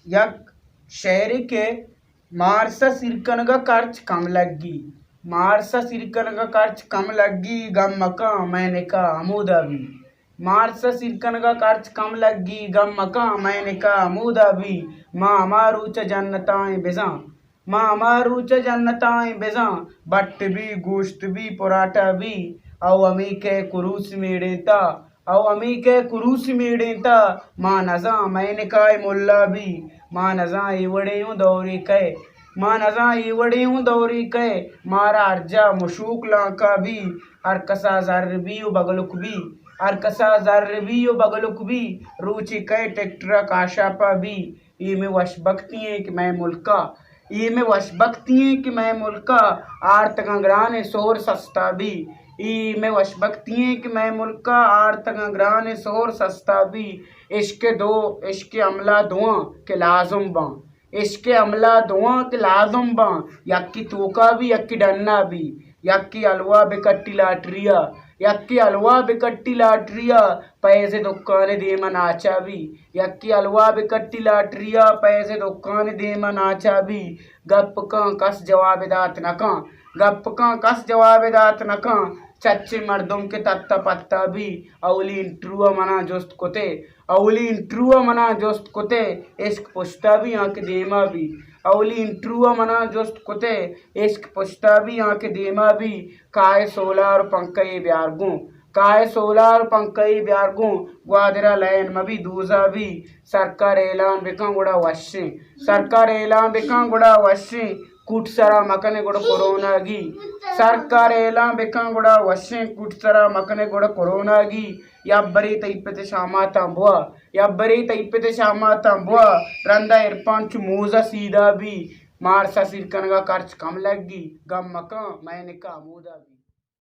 यक शहर के मारसा सिरकन का खर्च कम लगी। मारसा सिरकन का खर्च कम लगी गम मका मैंने कहा अमूदा भी। मारसा सिरकन का खर्च कम लगी गम मका मैंने कहा अमूदा भी। माँ हमारू च जन्नताएं बिजा, माँ हमारू च जन्नताएं बिजा, बट भी गोश्त भी पराठा भी। औ अमी के कुरूस मेड़ेता, औ अमी के कुरूस मेड़ेता, माँ नजा मैंने कहा मुल्ला भी। माँ नजा इवड़े यूं दौरी कहे, माँ नजा इवड़े यूं दौरी कहे, मारा अर्जा मशूक लाका भी। अरकसा जर भी बगलुक भी, अरकसा जर भी बगलुक भी, रुचि कहे टेक्टरा काशापा भी। ये में वशबख्ती है कि मैं मुल्का, ये में वशबख्ती है कि मैं मुल्का, आर्त गंगराने शोर सस्ता भी। ई में वशबख्ती है कि मैं मुल्का, आर्त गंगराने शोर सस्ता भी। इश्क दो इश्क अमला दुआ के लाजुम बा, इश्क अमला दुआ के लाजुम बा। यक्की तोका भी यक्की डन्ना भी, यक्की अलवा बिकट्टी लाटरिया, यक्की अलवा बिकट्टी लाटरिया, पैसे दुकान दे मनाचा भी। यक्की अलवा बिकट्टी लाटरिया, पैसे दुकान दे मनाचा भी। गप का कस जवाब दात नका, गप का कस जवाब दात नका, चच्चे मर्दों के तत्ता पत्ता भी। अवली इंट्रुआ मना जोस्त कोते, अवली इंट्रुआ मना जोस्त कोते, इश्क पुश्ता भी आंख देमा भी। अवली इंट्रुआ मना जोस्त कोते, इश्क पुश्ता भी आंख देमा भी। काय सोलार पंकई ब्यारगू, काय सोलार पंकई ब्यारगू, ग्वादरा लैन मभी दूजा भी। सरकार ऐलान बिका गुड़ा वश्य, सरकार ऐलान बिका गुड़ा वश्य, कुटसरा मकने गुड़ कोरोना गी। सरकार ऐलान बिका गुड़ा वश्य, कुटसरा मकने गुड़ कोरोना गी। यब्बरी तैपते शामा तंबुआ, यब्बरी तैपते शामा तंबुआ, रंदा इरपान चुमोजा सीधा भी। मारसा सिरकन का खर्च कम लगी गम मका मैंने कहा अमूदा भी।